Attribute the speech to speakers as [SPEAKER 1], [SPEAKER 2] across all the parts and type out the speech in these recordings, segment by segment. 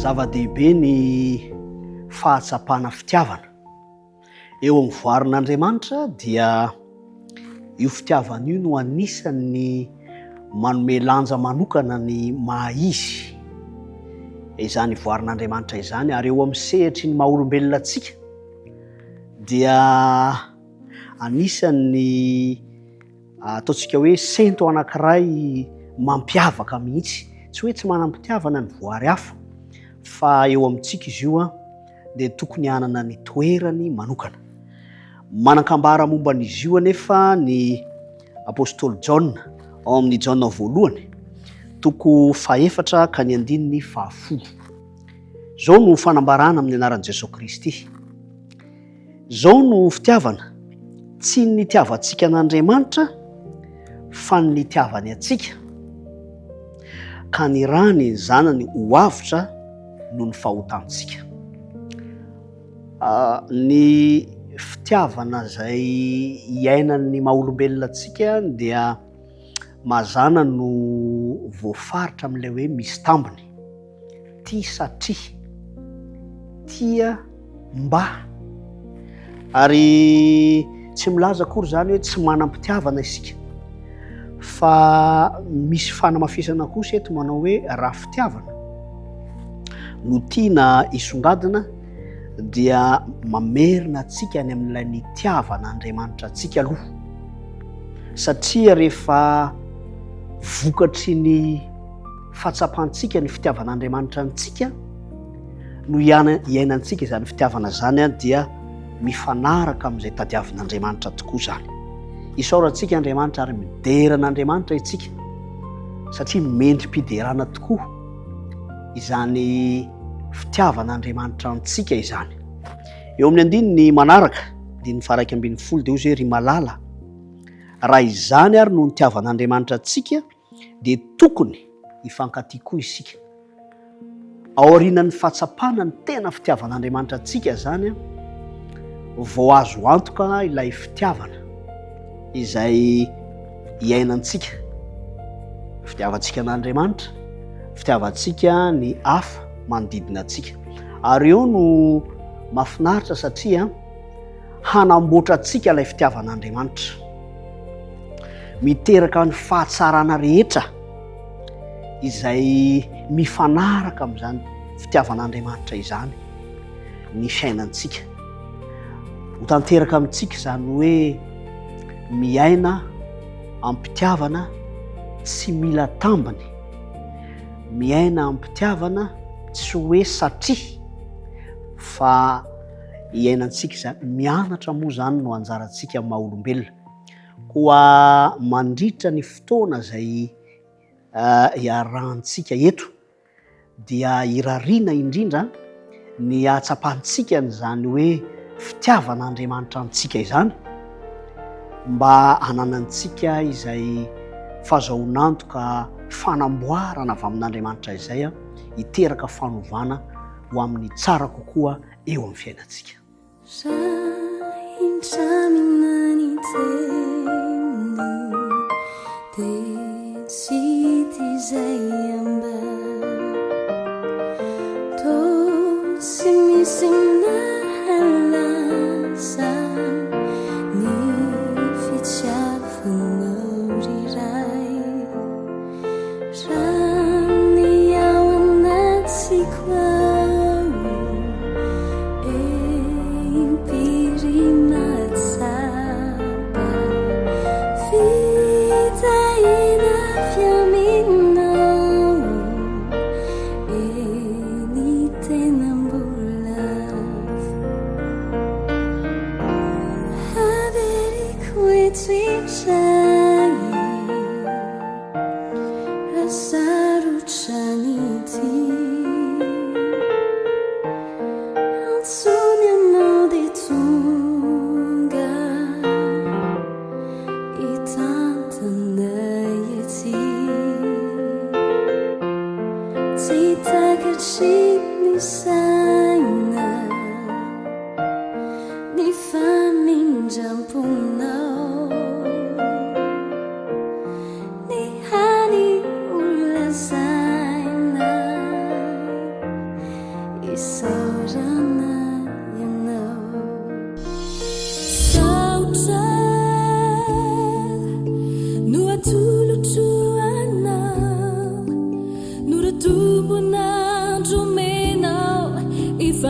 [SPEAKER 1] Zava-dehibe ny fahatsapana fitiavana eo amin'ny voarin'Andriamanitra dia io fitiavana io no anisan'ny manome lanja manokana ny maha izy izany voarin'Andriamanitra izany, ary eo amin'ny sehatry ny maha olombelona antsika dia anisan'ny ataontsika hoe sento anankiray mampiavaka mihitsy, tsy hoe tsy manam-pitiavana ny voary hafa fa eo amintsika izy io dia tokony hanana ny toerany manokana. Manan-kambara momba an'izy io anefa ny apôstôly Jaona ao amin'ny Jaona voalohany toko 4 ka ny 10. Zao no fanambarana amin'ny anaran'i Jesosy Kristy. Zao no fitiavana, tsy ny tiavantsika an'Andriamanitra fa ny tiavany antsika, ka ny rany ny zanany ho avitra noho ny fahotantsika. Ny fitiavana izay iainan'ny maha olombelona antsika dia mazana no voafaritra amin'ilay hoe misy tambiny: tia satria, tia mba. Ary tsy milaza akory zany hoe tsy manam-pitiavana isika, fa misy fanamafisana kosa eto manao hoe raha fitiavana no tiana hisongadina dia mamerina antsika any amin'ilay nitiavan'Andriamanitra antsika aloha, satria rehefa vokatry ny fahatsapantsika ny fitiavan'Andriamanitra antsika no iainantsika izany fitiavana zany dia mifanaraka amin'izay tadiavin'Andriamanitra tokoa zany. Isaorantsika Andriamanitra ary mideran'Andriamanitra itsika, satria mendrim-piderana tokoa izany fitiavan'Andriamanitra antsika izany. Eo amin'ny 9 ny manaraka, 12 dia hoy ry malala, raha izany ary no nitiavan'Andriamanitra antsika dia tokony hifankatia koa isika. Aorianan'ny fahatsapana ny tena fitiavan'Andriamanitra antsika zany vao azo antoka ilay fitiavana izay iainantsika, fitiavantsika an'Andriamanitra, fitiavantsika ny hafa manodidina antsika. Ary eo no mahafinaritra satria hanamboatra antsika ilay fitiavan'Andriamanitra, miteraka ny fahatsarana rehetra izay mifanaraka amin'izany fitiavan'Andriamanitra izany ny fiainantsika. Ho tanteraka amintsika izany hoe miaina ampitiavana tsy mila tambiny, miaina ampitiavana tsy hoe satria, fa iainantsika izany mianatra moa zany no anjarantsika maha olombelona, koa mandritra ny fotoana izay iarahantsika eto dia irariana indrindra ny hatsapantsika n'izany hoe fitiavan'Andriamanitra antsika izany, mba hananantsika izay fahazoanantoka fanamboarana avy amin'Andriamanitra izay hiteraka fanovana ho amin'ny tsara kokoa eo amin'ny fiainantsika.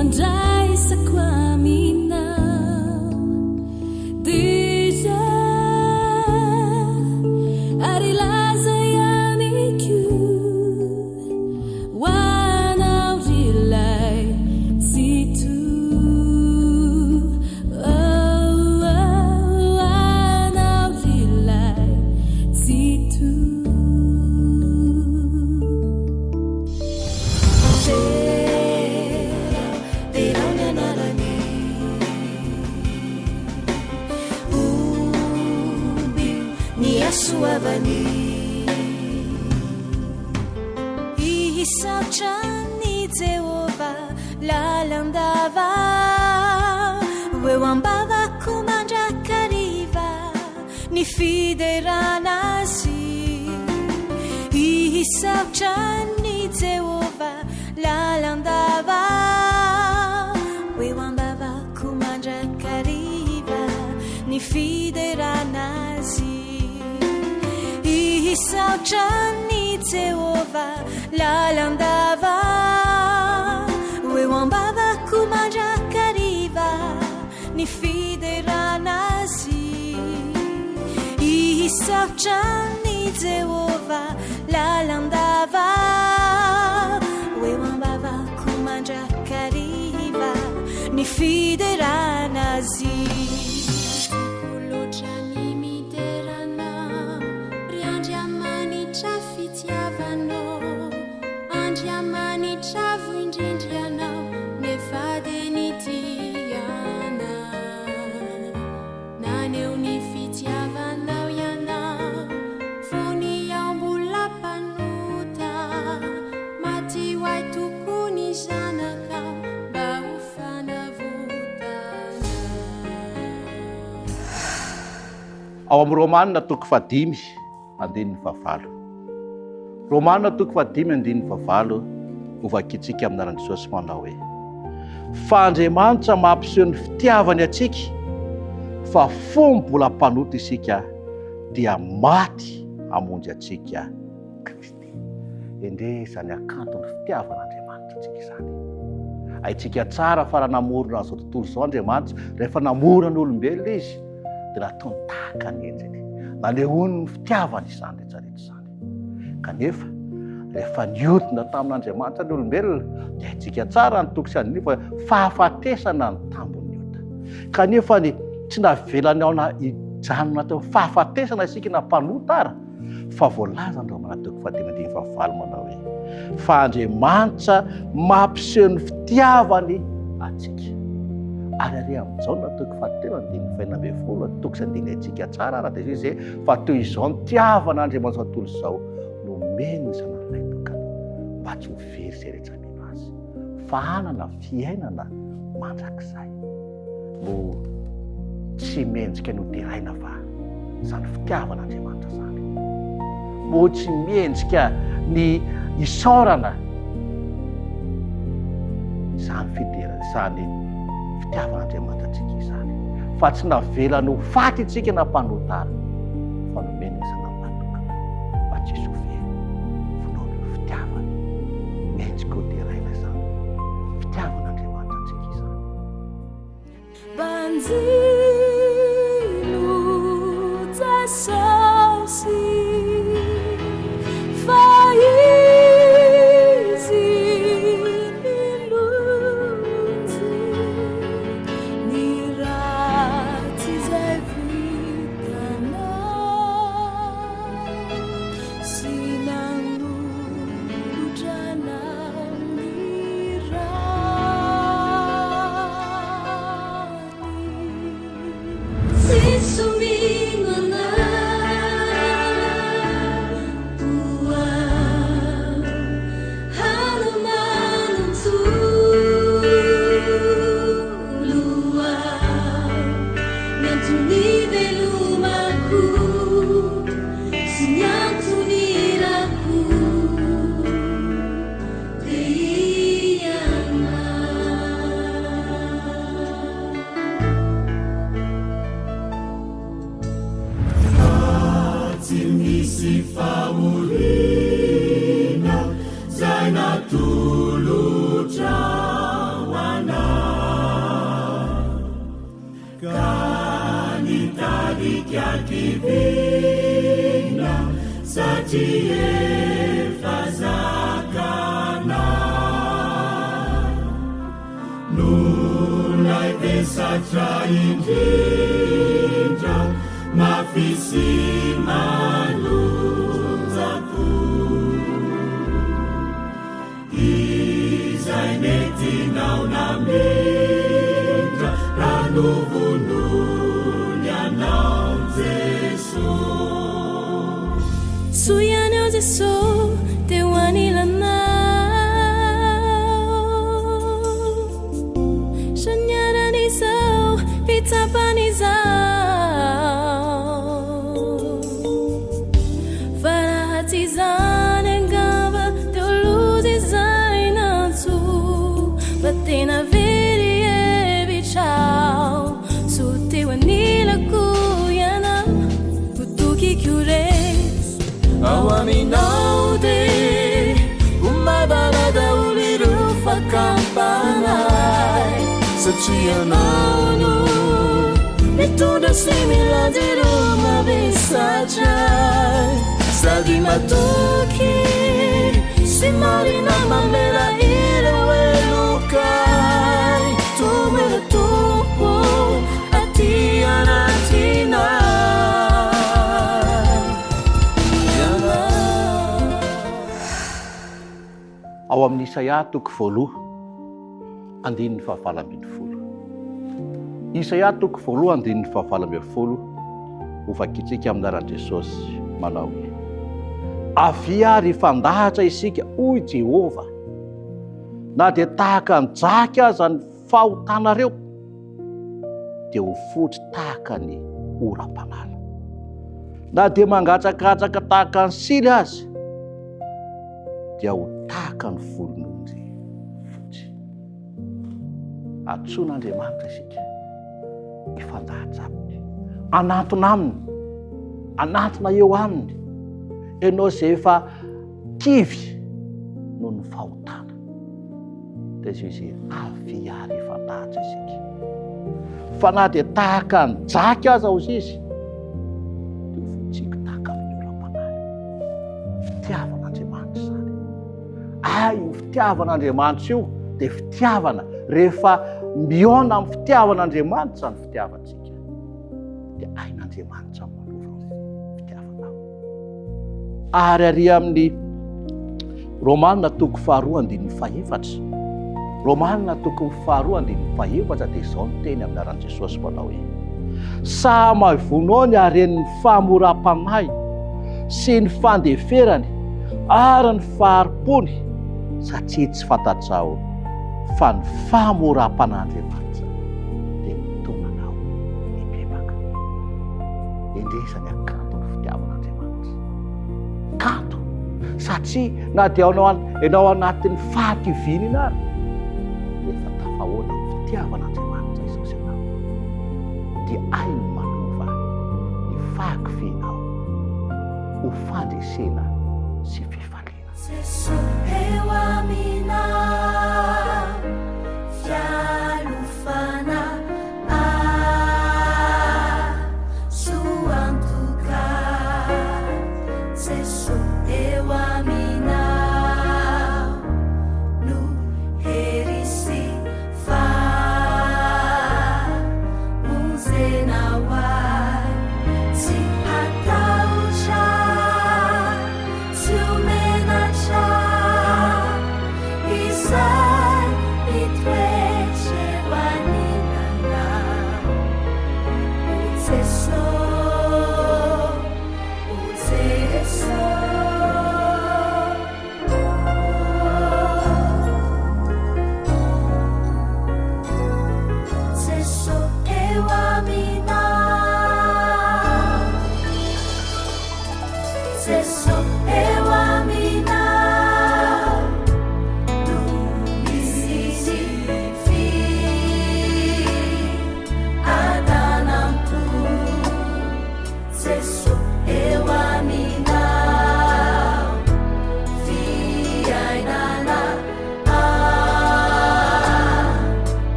[SPEAKER 2] fandraisako aminao deja ary laza ihany koa hoanao rilay tsy hoanao rilay tsy suavani ihisaotrany Jehova lalandava eo ambavako mandrakariva ny fideranazy ihisaotrany Jehova lalandava eo ambavako mandrakariva ny fideranazy ihisaotrany Jehova lalandava eo ambavako mandrakariva ny fideranazy ihisaotrany Jehova lalandava eo ambavako mandrakariva ny fideranazy
[SPEAKER 3] ao amin'ny Romanina toko 5 andininy 7. Romanina toko 5 andininy 7 ovakitsika amin'ny anaran'i Jesosy manao hoe fa Andriamanitra mampiseho ny fitiavany atsika fa fomba mbola mpanota isika dia maty hamonjy atsika Kristy. Endresany akantony fitiavan'Andriamanitra atsika izany. Haitsika tsara fa raha namorona an'izao tontolo izao Andriamanitra, rehefa namorona ny olombelona izy dia nataony tahaka ny endriny, nalehony ny fitiavany izany rehetrarehetra izany. Kanefa rehefa niodina tamin'Andriamanitra ny olombelona dia haitsika tsara ny toko sy aniny fa fahafatesana ny tambony ota. Kanefa ny tsy navelany ao na hijanona teo fahafatesana isika na mpanota ara, fa voalaza ny Romana toko 5:7 manao hoe fa Andriamanitra mampiseho ny fitiavany atsika. Ary ary amin'izao na toko 7:9 toko sy andiny atsika tsara raha dia izy fa toy izao ny tiavan'Andriamanitra tontolo izao nomeny ny sanan'ilay tokana mba tsy ho very izay rehetra mino azy fa hanana fiainana mandrakizay. No tsy mendrika ny hoteraina fa izany fitiavan'Andriamanitra izany. Mo tsy mendrika ny isaorana izany izany fitiavan'Andriamanitra atsika izany. Fa tsy navelany ho faty itsika na mpanotara fa nomeny ny sanan'ilay tokana mba tsy hisy ho very. Vonoany ny fitiavany mendrika hoteraina izany fitiavan'Andriamanitra atsika izany.
[SPEAKER 2] Banzilo tasausi fa izy nilunzi ni raha tsy zay vitana
[SPEAKER 4] satra indrindra mafisy malonjako izay metinao namindra ranovonony anao Jesosy
[SPEAKER 2] Soianao Jesosy teo anilanao Shaniaran'izao fitsapan'izao Farahaty zany angamba teo lozy izay nantso Fa tena very evitrao So teo anilako ianao Potokiko resy
[SPEAKER 4] Ao aminao de umabalada ulirufakampanay Satria anao no mitondra sy milady ireo mabisatray Sady matoky sy marina mamela ireo elokay Tomera tompo aty anatinay
[SPEAKER 3] Ao amin'ny Isaia toko 8 andininy 7. Isaia toko 8 andininy 7 hovakitsika amin'ny anaran'i Jesosy manao hoe avia ary fandahatra isika hoy Jehova na dia tahaka ny jaky aza ny fahotanareo dia ho fotsy tahaka ny oram-panala na dia mangatsakatsaka tahaka ny sily azy dia ho tahaka ny volon'ondry fotsy atsoan'Andriamanitra isika ifandahatra aminy anatona aminy anatona eo aminy ianao izay efa kivy noho ny fahotana dia zay izay avy ary ifandahatra isika fa na dia tahaka ny jaky aza ozy izy dia ho fotsika tahaka amin'ny oram-panala fitiavan'Andriamanitra zany io fitiavan'Andriamanitra io dia fitiavana rehefa miona amin'ny fitiavan'Andriamanitra zany fitiavantsika dia ain'Andriamanitra manova fitiavanao ary ary amin'ny Romanina toko 2:1 Romanina toko 2:1 dia izao ny teny amin'ny anaran'i Jesosy manao hoe sa mahavono ny haren'ny famoram-panahy sy ny fandeferany ary ny faharipony satria tsy fantatrao fa ny famoram-panah'Andriamanitra dia mitonanao mibebaka endresany akanto ny fitiavan'Andriamanitra kanto satria na dia ianao anatin'ny fahakivinina ary efa tafahoana ny fitiavan'Andriamanitra izao sy ianao dia ainy manova ny fahakivinao ho fandresena sy fifaliana
[SPEAKER 2] Jesosy eo aminao fialofana soantoka Jesosy eo aminao no herisy famonjena hoay tsy hatahotra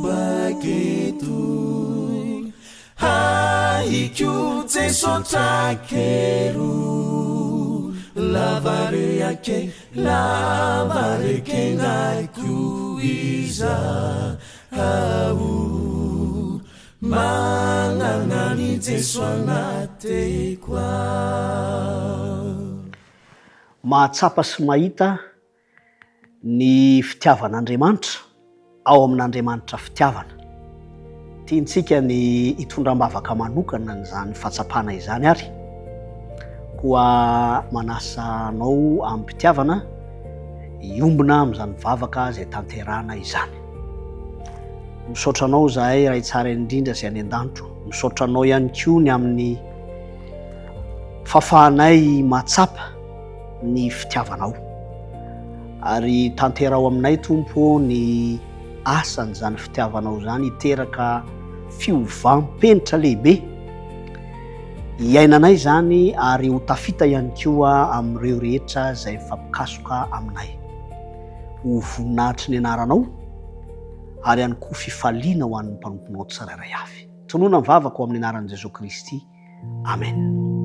[SPEAKER 4] baketoy haikyo Jeso takero lavareake ngaiko iza au magnanany Jeso agnatekoa.
[SPEAKER 1] Mahatsapa sy mahita ny fitiavan'Andriamanitra ao amin'Andriamanitra fitiavana. Tiantsika ny hitondram-bavaka manokana n'izany fahatsapana izany ary. Koa manasa anao amin'ny mpitiavana iombona amin'izany vavaka izay tanterahana izany. Misaotra anao zahay raha tsara indrindra izay any an-danitro. Misaotra anao ihany koa ny amin'ny fahafahanay mahatsapa ny fitiavanao. Ary tanterao aminay Tompo ny asan'izany fitiavanao zany hiteraka fiovampenitra lehibe iainanay zany ary ho tafita ihany koa amin'ireo rehetra izay mifampikasoka aminay. Ho voninahitry ny anaranao ary ihany koa fifaliana ho an'ny mpanomponao tsirairay avy. Tonoana ny vavaka ho amin'ny anaran'i Jesoa Kristy. Amen.